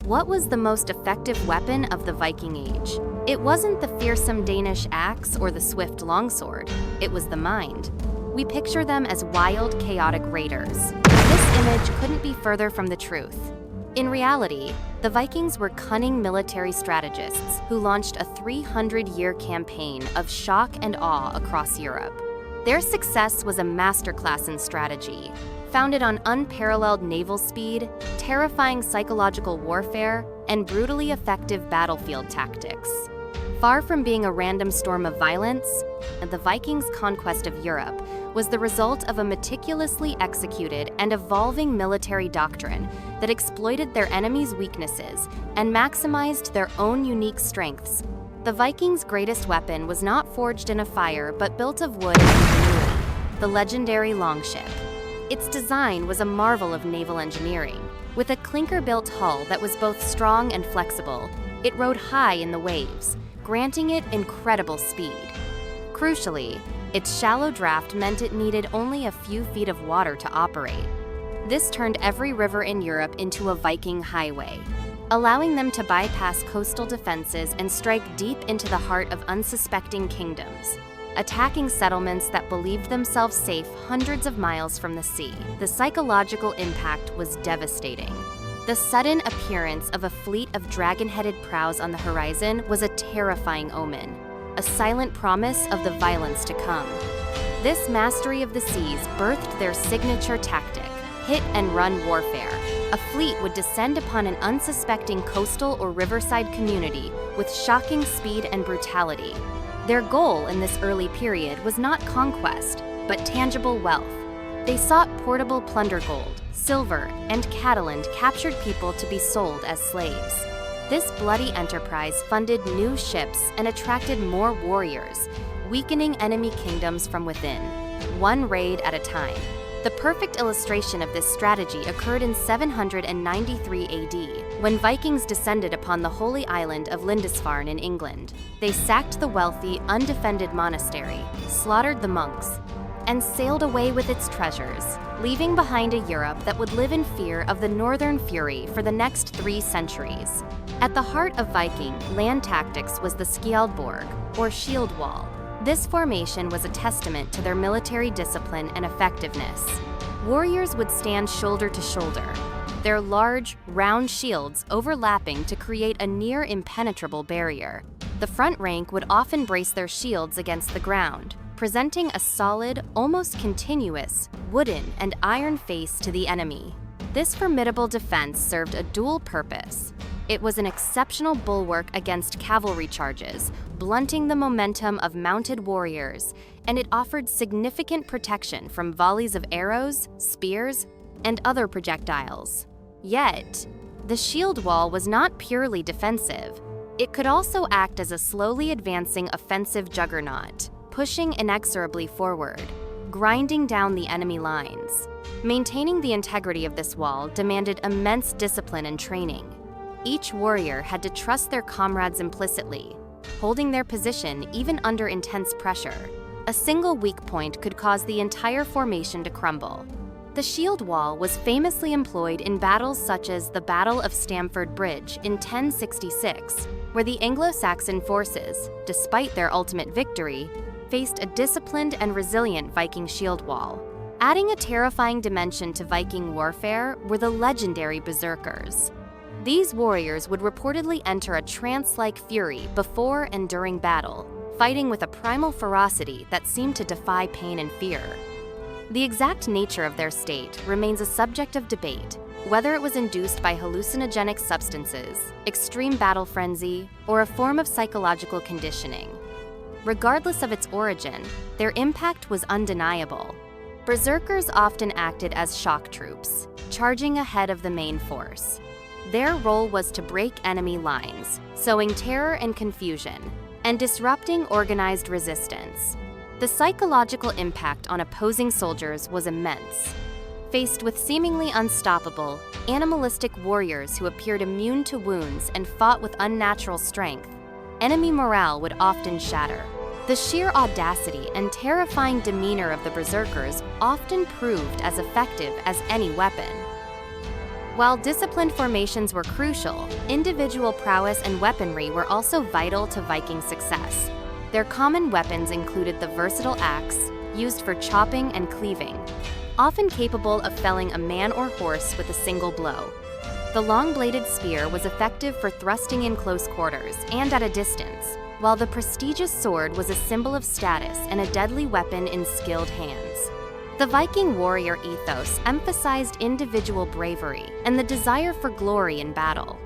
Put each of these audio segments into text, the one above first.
What was the most effective weapon of the Viking Age? It wasn't the fearsome Danish axe or the swift longsword. It was the mind. We picture them as wild, chaotic raiders. This image couldn't be further from the truth. In reality, the Vikings were cunning military strategists who launched a 300-year campaign of shock and awe across Europe. Their success was a masterclass in strategy, founded on unparalleled naval speed, terrifying psychological warfare, and brutally effective battlefield tactics. Far from being a random storm of violence, the Vikings' conquest of Europe was the result of a meticulously executed and evolving military doctrine that exploited their enemies' weaknesses and maximized their own unique strengths. The Vikings' greatest weapon was not forged in a fire but built of wood and ingenuity, the legendary Longship. Its design was a marvel of naval engineering. With a clinker-built hull that was both strong and flexible, it rode high in the waves, granting it incredible speed. Crucially, its shallow draft meant it needed only a few feet of water to operate. This turned every river in Europe into a Viking highway, allowing them to bypass coastal defenses and strike deep into the heart of unsuspecting kingdoms, attacking settlements that believed themselves safe hundreds of miles from the sea. The psychological impact was devastating. The sudden appearance of a fleet of dragon-headed prows on the horizon was a terrifying omen, a silent promise of the violence to come. This mastery of the seas birthed their signature tactic, hit-and-run warfare. A fleet would descend upon an unsuspecting coastal or riverside community with shocking speed and brutality. Their goal in this early period was not conquest, but tangible wealth. They sought portable plunder gold, silver, and cattle and captured people to be sold as slaves. This bloody enterprise funded new ships and attracted more warriors, weakening enemy kingdoms from within, one raid at a time. The perfect illustration of this strategy occurred in 793 AD, when Vikings descended upon the holy island of Lindisfarne in England. They sacked the wealthy, undefended monastery, slaughtered the monks, and sailed away with its treasures, leaving behind a Europe that would live in fear of the Northern Fury for the next 3 centuries. At the heart of Viking land tactics was the skjaldborg, or shield wall. This formation was a testament to their military discipline and effectiveness. Warriors would stand shoulder to shoulder, their large, round shields overlapping to create a near impenetrable barrier. The front rank would often brace their shields against the ground, presenting a solid, almost continuous, wooden and iron face to the enemy. This formidable defense served a dual purpose. It was an exceptional bulwark against cavalry charges, blunting the momentum of mounted warriors, and it offered significant protection from volleys of arrows, spears, and other projectiles. Yet, the shield wall was not purely defensive. It could also act as a slowly advancing offensive juggernaut, pushing inexorably forward, grinding down the enemy lines. Maintaining the integrity of this wall demanded immense discipline and training. Each warrior had to trust their comrades implicitly, holding their position even under intense pressure. A single weak point could cause the entire formation to crumble. The shield wall was famously employed in battles such as the Battle of Stamford Bridge in 1066, where the Anglo-Saxon forces, despite their ultimate victory, faced a disciplined and resilient Viking shield wall. Adding a terrifying dimension to Viking warfare were the legendary berserkers. These warriors would reportedly enter a trance-like fury before and during battle, fighting with a primal ferocity that seemed to defy pain and fear. The exact nature of their state remains a subject of debate, whether it was induced by hallucinogenic substances, extreme battle frenzy, or a form of psychological conditioning. Regardless of its origin, their impact was undeniable. Berserkers often acted as shock troops, charging ahead of the main force. Their role was to break enemy lines, sowing terror and confusion, and disrupting organized resistance. The psychological impact on opposing soldiers was immense. Faced with seemingly unstoppable, animalistic warriors who appeared immune to wounds and fought with unnatural strength, enemy morale would often shatter. The sheer audacity and terrifying demeanor of the berserkers often proved as effective as any weapon. While disciplined formations were crucial, individual prowess and weaponry were also vital to Viking success. Their common weapons included the versatile axe, used for chopping and cleaving, often capable of felling a man or horse with a single blow. The long-bladed spear was effective for thrusting in close quarters and at a distance, while the prestigious sword was a symbol of status and a deadly weapon in skilled hands. The Viking warrior ethos emphasized individual bravery and the desire for glory in battle.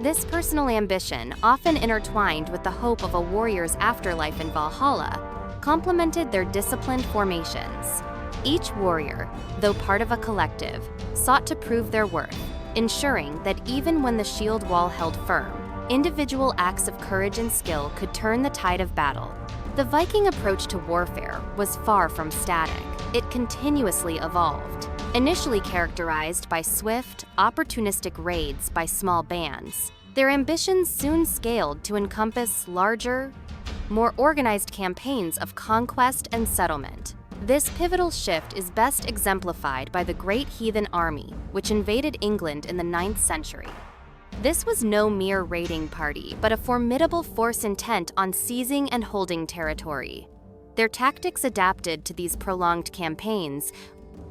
This personal ambition, often intertwined with the hope of a warrior's afterlife in Valhalla, complemented their disciplined formations. Each warrior, though part of a collective, sought to prove their worth, ensuring that even when the shield wall held firm, individual acts of courage and skill could turn the tide of battle. The Viking approach to warfare was far from static. It continuously evolved. Initially characterized by swift, opportunistic raids by small bands, their ambitions soon scaled to encompass larger, more organized campaigns of conquest and settlement. This pivotal shift is best exemplified by the Great Heathen Army, which invaded England in the 9th century. This was no mere raiding party, but a formidable force intent on seizing and holding territory. Their tactics adapted to these prolonged campaigns,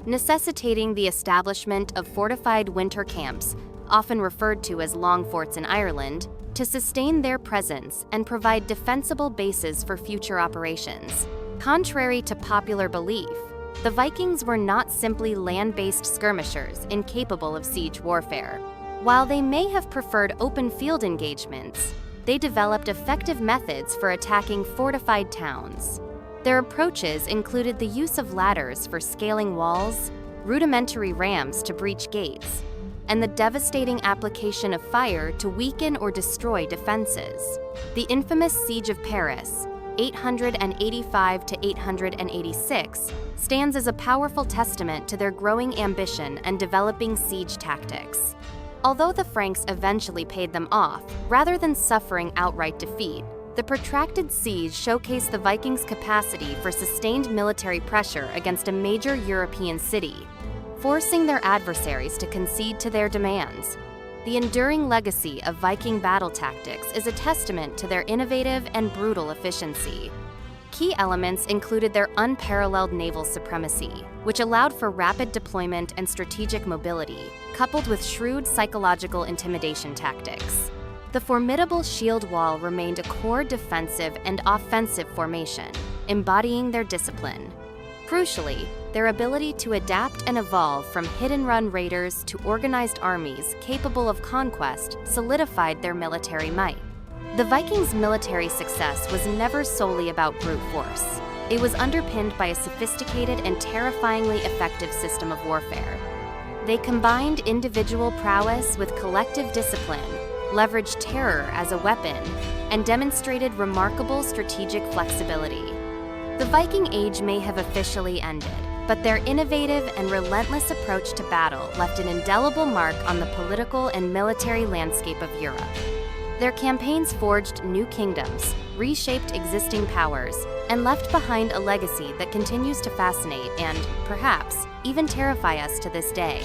necessitating the establishment of fortified winter camps, often referred to as long forts in Ireland, to sustain their presence and provide defensible bases for future operations. Contrary to popular belief, the Vikings were not simply land-based skirmishers incapable of siege warfare. While they may have preferred open field engagements, they developed effective methods for attacking fortified towns. Their approaches included the use of ladders for scaling walls, rudimentary rams to breach gates, and the devastating application of fire to weaken or destroy defenses. The infamous Siege of Paris, 885 to 886, stands as a powerful testament to their growing ambition and developing siege tactics. Although the Franks eventually paid them off, rather than suffering outright defeat, the protracted siege showcased the Vikings' capacity for sustained military pressure against a major European city, forcing their adversaries to concede to their demands. The enduring legacy of Viking battle tactics is a testament to their innovative and brutal efficiency. Key elements included their unparalleled naval supremacy, which allowed for rapid deployment and strategic mobility, coupled with shrewd psychological intimidation tactics. The formidable shield wall remained a core defensive and offensive formation, embodying their discipline. Crucially, their ability to adapt and evolve from hit-and-run raiders to organized armies capable of conquest solidified their military might. The Vikings' military success was never solely about brute force. It was underpinned by a sophisticated and terrifyingly effective system of warfare. They combined individual prowess with collective discipline, leveraged terror as a weapon, and demonstrated remarkable strategic flexibility. The Viking Age may have officially ended, but their innovative and relentless approach to battle left an indelible mark on the political and military landscape of Europe. Their campaigns forged new kingdoms, reshaped existing powers, and left behind a legacy that continues to fascinate and, perhaps, even terrify us to this day.